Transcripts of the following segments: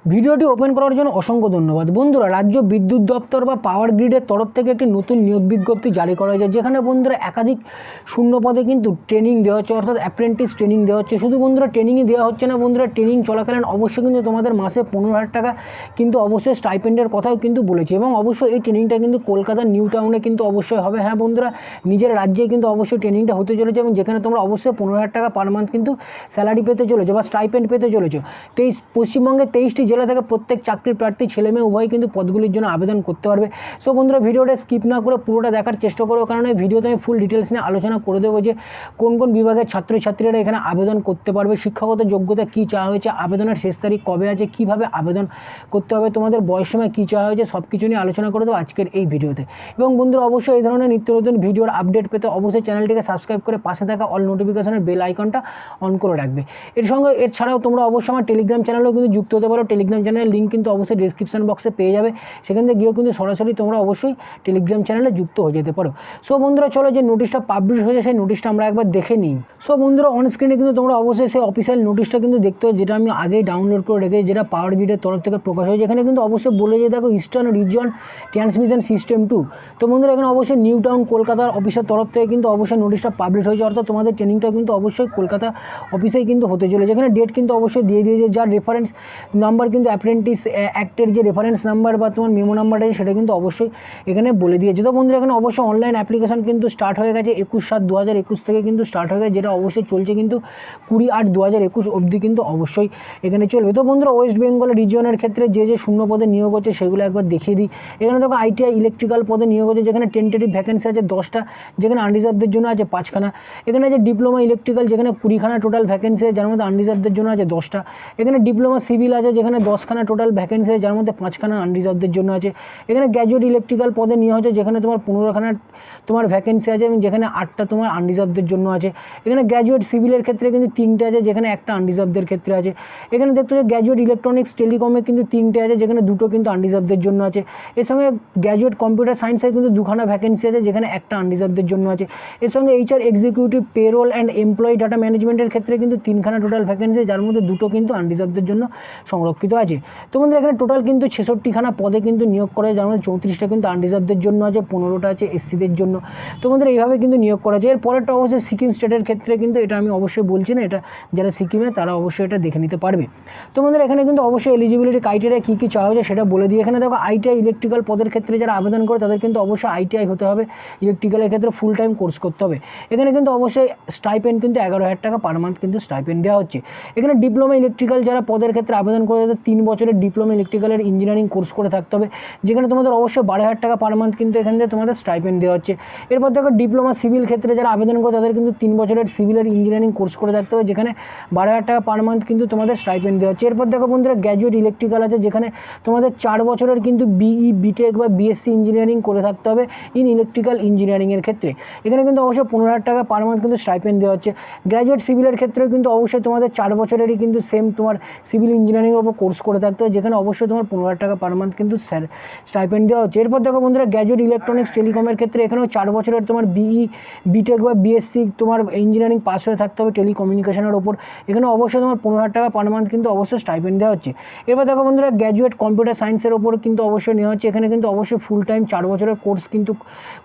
ভিডিওটি ওপেন করার জন্য অসংখ্য ধন্যবাদ। বন্ধুরা, রাজ্য বিদ্যুৎ দপ্তর বা পাওয়ার গ্রিডের তরফ থেকে একটি নতুন নিয়োগ বিজ্ঞপ্তি জারি করা হয়েছে, যেখানে বন্ধুরা একাধিক শূন্য পদে কিন্তু ট্রেনিং দেওয়া হচ্ছে, অর্থাৎ অ্যাপ্রেন্টিস ট্রেনিং দেওয়া হচ্ছে। শুধু বন্ধুরা ট্রেনিংই দেওয়া হচ্ছে না, বন্ধুরা ট্রেনিং চলাকালীন অবশ্যই কিন্তু তোমাদের মাসে 15,000 টাকা কিন্তু অবশ্যই স্টাইপেন্ডের কথাও কিন্তু বলেছে, এবং অবশ্যই এই ট্রেনিংটা কিন্তু কলকাতার নিউ টাউনে কিন্তু অবশ্যই হবে। হ্যাঁ বন্ধুরা, নিজের রাজ্যে কিন্তু অবশ্যই ট্রেনিংটা হতে চলেছে, এবং যেখানে তোমরা অবশ্যই 15,000 টাকা পার মান্থ কিন্তু স্যালারি পেতে চলেছো বা স্টাইপেন্ড পেতে চলেছো। পশ্চিমবঙ্গের 23টি জেলা থেকে প্রত্যেক চাকরির প্রার্থী ছেলে মেয়ে উভয় কিন্তু পদগুলির জন্য আবেদন করতে পারবে। সো বন্ধুরা, ভিডিওটা স্কিপ না করে পুরোটা দেখার চেষ্টা করো, কারণ এই ভিডিওতে আমি ফুল ডিটেলস নিয়ে আলোচনা করে দেবো যে কোন কোন বিভাগের ছাত্রছাত্রীরা এখানে আবেদন করতে পারবে, শিক্ষাগত যোগ্যতা কী চাওয়া হয়েছে, আবেদনের শেষ তারিখ কবে আছে, কীভাবে আবেদন করতে হবে, তোমাদের বয়সসীমা কী চাওয়া হয়েছে, সব কিছু নিয়ে আলোচনা করে দেবো আজকের এই ভিডিওতে। এবং বন্ধুরা, অবশ্যই এই ধরনের নিত্য নতুন ভিডিওর আপডেট পেতে অবশ্যই চ্যানেলটিকে সাবস্ক্রাইব করে পাশে থাকা অল নোটিফিকেশনের বেল আইকনটা অন করে রাখবে। এছাড়াও তোমরা অবশ্যই আমার টেলিগ্রাম চ্যানেলেও কিন্তু যুক্ত হতে পারো। টেলিগ্রাম চ্যানেলের লিঙ্ক কিন্তু অবশ্যই ডিসক্রিপশন বক্সে পেয়ে যাবে, সেখান থেকে গিয়েও কিন্তু সরাসরি তোমরা অবশ্যই টেলিগ্রাম চ্যানেলে যুক্ত হয়ে যেতে পারো। সো বন্ধুরা, চলো যে নোটিশটা পাবলিশ হয়েছে সেই নোটিশটা আমরা একবার দেখে নিই। সো বন্ধুরা, অন স্ক্রিনে কিন্তু তোমরা অবশ্যই সেই অফিসিয়াল নোটিশটা কিন্তু দেখতে হবে, যেটা আমি আগেই ডাউনলোড করে রেখেছি, যেটা পাওয়ার গ্রিডের তরফ থেকে প্রকাশ হয়েছে। এখানে কিন্তু অবশ্যই বলে যে দেখো ইস্টার্ন রিজিয়ন ট্রান্সমিশন সিস্টেম 2। তো বন্ধুরা, এখানে অবশ্যই নিউ টাউন কলকাতার অফিসের তরফ থেকে কিন্তু অবশ্যই নোটিশটা পাবলিশ হয়েছে, অর্থাৎ তোমাদের ট্রেনিংটা কিন্তু অবশ্যই কলকাতা অফিসেই কিন্তু হতে চলেছে। যেখানে ডেট কিন্তু অবশ্যই দিয়ে দিয়েছে, যার রেফারেন্স নাম্বার কিন্তু অ্যাপ্রেন্টিস অ্যাক্টের যে রেফারেন্স নাম্বার বা তোমার মেমো নাম্বারটা আছে সেটা কিন্তু অবশ্যই এখানে বলে দিয়েছে। তো বন্ধুরা, এখানে অবশ্যই অনলাইন অ্যাপ্লিকেশন কিন্তু স্টার্ট হয়ে গেছে 21/7/2021 থেকে কিন্তু স্টার্ট হয়ে গেছে, যেটা অবশ্যই চলছে কিন্তু 20/8/2021 অবধি কিন্তু অবশ্যই এখানে চলবে। তো বন্ধুরা, ওয়েস্ট বেঙ্গল রিজিয়নের ক্ষেত্রে যে যে শূন্য পদে নিয়োগ হচ্ছে সেগুলো একবার দেখিয়ে দিই। এখানে দেখো আইটিআই ইলেকট্রিক্যাল পদে নিয়োগ হচ্ছে, যেখানে টেন্টেটিভ ভ্যাকেন্সি আছে 10টা, যেখানে আনরিজার্ভদের জন্য আছে 5খানা। এখানে আছে ডিপ্লোমা ইলেকট্রিক্যাল, যেখানে 20খানা টোটাল ভ্যাকেন্সি আছে, যার মধ্যে আনরিজার্ভদের জন্য আছে 10টা। এখানে ডিপ্লোমা সিভিল আছে, যেখানে 10খানা টোটাল ভ্যাকেন্সি আছে, যার মধ্যে 5খানা আনরিজার্ভদের জন্য আছে। এখানে গ্র্যাজুয়েট ইলেকট্রিক্যাল পদে নিয়োগ হচ্ছে, যেখানে তোমার 15খানা তোমার ভ্যাকেন্সি আছে, এবং যেখানে 8টা তোমার আনরিজার্ভদের জন্য আছে। এখানে গ্র্যাজুয়েট সিভিলের ক্ষেত্রে কিন্তু 3টে আছে, যেখানে একটা আনরিজার্ভদের ক্ষেত্রে আছে। এখানে দেখতে হচ্ছে গ্র্যাজুয়েট ইলেকট্রনিক্স টেলিকমে কিন্তু 3টে আছে, যেখানে 2টো কিন্তু আনরিজার্ভদের জন্য আছে। এর সঙ্গে গ্র্যাজুয়েট কম্পিউটার সায়েন্সের কিন্তু 2খানা ভ্যাকেন্সি আছে, যেখানে একটা আনরিজার্ভদের জন্য আছে। এর সঙ্গে HR executive payroll and employee data ম্যানেজমেন্টের ক্ষেত্রে কিন্তু 3খানা টোটাল ভ্যাকেন্সি, যার মধ্যে 2টো কিন্তু আনরিজার্ভদের জন্য সংরক্ষিত আছে। তো বন্ধুরা, এখানে টোটাল কিন্তু 66খানা পদে কিন্তু নিয়োগ করা যায়, যার মধ্যে 34টা কিন্তু আনরিজার্ভদের জন্য আছে, 15টা আছে এসসিদের জন্য। তো বন্ধুরা, এইভাবে কিন্তু নিয়োগ করা যায়। এর পরেরটা অবশ্যই সিকিম স্টেটের ক্ষেত্রে, কিন্তু এটা আমি অবশ্যই বলছি না, এটা যারা সিকিমে তারা অবশ্যই এটা দেখে নিতে পারবে। তো বন্ধুরা, এখানে কিন্তু অবশ্যই এলিজিবিলিটি ক্রাইটেরিয়া কী কী চাওয়া হয়েছে সেটা বলে দিই। এখানে দেখো আইটিআই ইলেকট্রিক্যাল পদের ক্ষেত্রে যারা আবেদন করে তাদের কিন্তু অবশ্যই আইটিআই হতে হবে, ইলেকট্রিক্যালের ক্ষেত্রে ফুল টাইম কোর্স করতে হবে। এখানে কিন্তু অবশ্যই স্টাইপেন্ড কিন্তু 11,000 টাকা পার মান্থ কিন্তু স্টাইপেন্ড দেওয়া হচ্ছে। এখানে ডিপ্লোমা ইলেকট্রিক্যাল যারা পদের ক্ষেত্রে আবেদন করে তাদের 3 বছরের ডিপ্লোমা ইলেকট্রিক্যালের ইঞ্জিনিয়ারিং কোর্স করে থাকতে হবে, যেখানে তোমাদের অবশ্যই 12,000 টাকা পার মান্থ কিন্তু এখান থেকে তোমাদের স্টাইপেন্ড দেওয়া হচ্ছে। এরপর দেখো ডিপ্লোমা সিভিল ক্ষেত্রে যারা আবেদন করে তাদের কিন্তু 3 বছরের সিভিলের ইঞ্জিনিয়ারিং কোর্স করে থাকতে হবে, যেখানে 12,000 টাকা পার মান্থ কিন্তু তোমাদের স্টাইপেন্ড দেওয়া হচ্ছে। এরপর দেখো বন্ধুরা, গ্র্যাজুয়েট ইলেকট্রিক্যাল আছে, যেখানে তোমাদের 4 বছরের কিন্তু বিই বিটেক বা বিএসসি ইঞ্জিনিয়ারিং করে থাকতে হবে ইন ইলেকট্রিক্যাল ইঞ্জিনিয়ারিংয়ের ক্ষেত্রে। এখানে কিন্তু অবশ্যই 15,000 টাকা পার মান্থ কিন্তু স্টাইপেন্ড দেওয়া হচ্ছে। গ্র্যাজুয়েট সিভিলের ক্ষেত্রেও কিন্তু অবশ্যই তোমাদের 4 বছরেরই কিন্তু সেম তোমার সিভিল ইঞ্জিনিয়ারিংয়ের উপর কোর্স করে থাকতে হবে, যেখানে অবশ্যই তোমার 15,000 টাকা পার মান্থ কিন্তু স্টাইপেন্ড দেওয়া হচ্ছে। এরপর দেখো বন্ধুরা, গ্র্যাজুয়েট ইলেকট্রনিক্স টেলিকমের ক্ষেত্রে এখানেও 4 বছরের তোমার বিই বিটেক বা বিএসসি তোমার ইঞ্জিনিয়ারিং পাস হয়ে থাকতে হবে টেলিকমিউনিকেশনের ওপর। এখানে অবশ্যই তোমার 15,000 টাকা পার মান্থ কিন্তু অবশ্যই স্টাইপেন্ড দেওয়া হচ্ছে। এরপর দেখো বন্ধুরা, গ্র্যাজুয়েট কম্পিউটার সায়েন্সের ওপর কিন্তু অবশ্যই নেওয়া হচ্ছে। এখানে কিন্তু অবশ্যই ফুল টাইম 4 বছরের কোর্স কিন্তু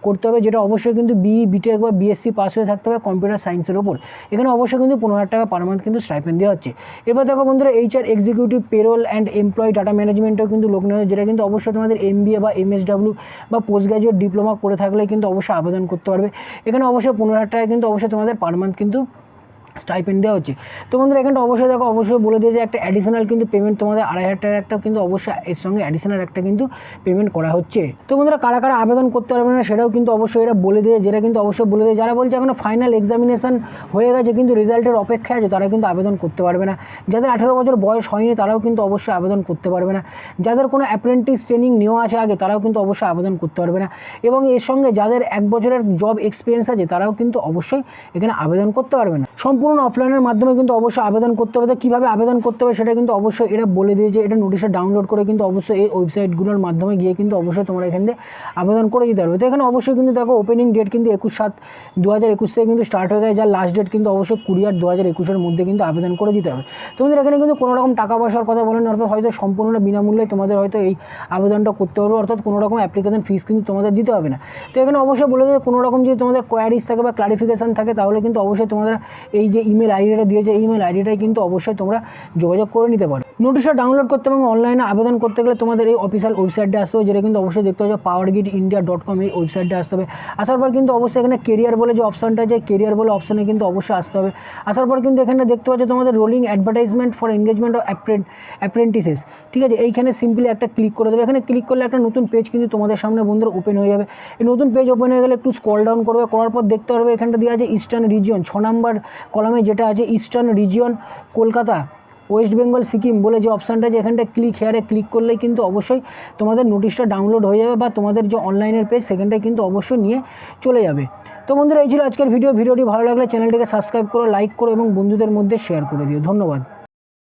করতে হবে, যেটা অবশ্যই কিন্তু বিই বিটেক বা বিএসসি পাস হয়ে থাকতে হবে কম্পিউটার সায়েন্সের ওপর। এখানে অবশ্যই কিন্তু 15,000 টাকা পার মান্থ কিন্তু স্টাইপেন্ড দেওয়া হচ্ছে। এবার দেখো বন্ধুরা, HR executive payroll and employee data ম্যানেজমেন্টেও কিন্তু লোক নেওয়া, যেটা কিন্তু অবশ্যই তোমাদের এমবিএ বা এমএসডব্লিউ বা পোস্ট গ্র্যাজুয়েট ডিপ্লোমা করে থাকলে কিন্তু অবশ্যই আবেদন করতে পারবে। এখানে অবশ্যই 15,000 টাকা কিন্তু অবশ্যই তোমাদের পার মান্থ কিন্তু স্টাইপেন্ড দেওয়া হচ্ছে। তো বন্ধুরা, এখানটা অবশ্যই দেখো অবশ্যই বলে দিয়েছে একটা অ্যাডিশনাল কিন্তু পেমেন্ট তোমাদের 2,500 টাকার একটা কিন্তু অবশ্যই এর সঙ্গে অ্যাডিশনাল একটা কিন্তু পেমেন্ট করা হচ্ছে। তো বন্ধুরা, কারা কারা আবেদন করতে পারবে না সেটাও কিন্তু অবশ্যই এরা বলে দিয়ে, যেটা কিন্তু অবশ্যই বলে দিয়ে যারা বলছে এখনো ফাইনাল এক্সামিনেশন হয়ে গেছে কিন্তু রেজাল্টের অপেক্ষায় আছে, তারা কিন্তু আবেদন করতে পারবে না। যাদের 18 বছর বয়স হয়নি তারাও কিন্তু অবশ্যই আবেদন করতে পারবে না। যাদের কোনো অ্যাপ্রেন্টিস ট্রেনিং নেওয়া আছে আগে তারাও কিন্তু অবশ্যই আবেদন করতে পারবে না। এবং এর সঙ্গে যাদের 1 বছরের জব এক্সপিরিয়েন্স আছে তারাও কিন্তু অবশ্যই এখানে আবেদন করতে পারবে না। সম্পূর্ণ সম্পূর্ণ অফলাইনের মাধ্যমে কিন্তু অবশ্যই আবেদন করতে হবে। কীভাবে আবেদন করতে হবে সেটা কিন্তু অবশ্যই এরা বলে দিয়েছে। এটা নোটিশটা ডাউনলোড করে কিন্তু অবশ্যই এই ওয়েবসাইটগুলোর মাধ্যমে গিয়ে কিন্তু অবশ্যই তোমরা এখান থেকে আবেদন করে দিতে পারবে। তো এখানে অবশ্যই কিন্তু দেখো ওপেনিং ডেট কিন্তু 21/7/2021 থেকে কিন্তু স্টার্ট হয়ে যায়, যার লাস্ট ডেট কিন্তু অবশ্যই 20/8/2021 মধ্যে কিন্তু আবেদন করে দিতে হবে। তোমাদের এখানে কিন্তু কোনো রকম টাকা পয়সার কথা বলেন, অর্থাৎ হয়তো সম্পূর্ণ বিনামূল্যে তোমাদের হয়তো এই আবেদনটা করতে পারবে, অর্থাৎ কোনো রকম অ্যাপ্লিকেশন ফিস কিন্তু তোমাদের দিতে হবে না। তো এখানে অবশ্যই বলে দেবে কোনো রকম যদি তোমাদের কোয়ারিজ থাকে বা ক্লারিফিকেশান থাকে তাহলে কিন্তু অবশ্যই তোমাদের এই যে ইমেল আইডিটা দিয়েছে এই ইমেল আইডিটাই কিন্তু অবশ্যই তোমরা যোগাযোগ করে নিতে পারো। নোটিশটা ডাউনলোড করতে এবং অনলাইনে আবেদন করতে গেলে তোমাদের এই অফিসিয়াল ওয়েবসাইটে আসতে হবে, যেটা কিন্তু অবশ্যই দেখতে হবে powergridindia.com এই ওয়েবসাইটে আসতে হবে। আসার পর কিন্তু অবশ্যই এখানে কেরিয়ার বলে যে অপশানটা আছে, কেরিয়ার বলে অপশানে কিন্তু অবশ্যই আসতে হবে। আসার পর কিন্তু এখানে দেখতে পাচ্ছ তোমাদের rolling advertisement for engagement of apprentices, ঠিক আছে। এইখানে সিম্পলি একটা ক্লিক করে দেবে। এখানে ক্লিক করলে একটা নতুন পেজ কিন্তু তোমাদের সামনে বন্ধুরা ওপেন হয়ে যাবে। এই নতুন পেজ ওপেন হয়ে গেলে একটু স্ক্রল ডাউন করবে, করার পর দেখতে পারবে এখানটা দেওয়া আছে ইস্টার্ন রিজিয়ন 6 নম্বর কলামে যেটা আছে eastern region Kolkata, West Bengal, Sikkim বলে যে অপশানটা আছে এখানটা ক্লিক হেয়ারে ক্লিক করলেই কিন্তু অবশ্যই তোমাদের নোটিশটা ডাউনলোড হয়ে যাবে বা তোমাদের যে অনলাইনের পেজ সেখানটায় কিন্তু অবশ্যই নিয়ে চলে যাবে। তো বন্ধুরা এই ছিল আজকের ভিডিওটি ভালো লাগলে চ্যানেলটিকে সাবস্ক্রাইব করো, লাইক করো এবং বন্ধুদের মধ্যে শেয়ার করে দিও। ধন্যবাদ।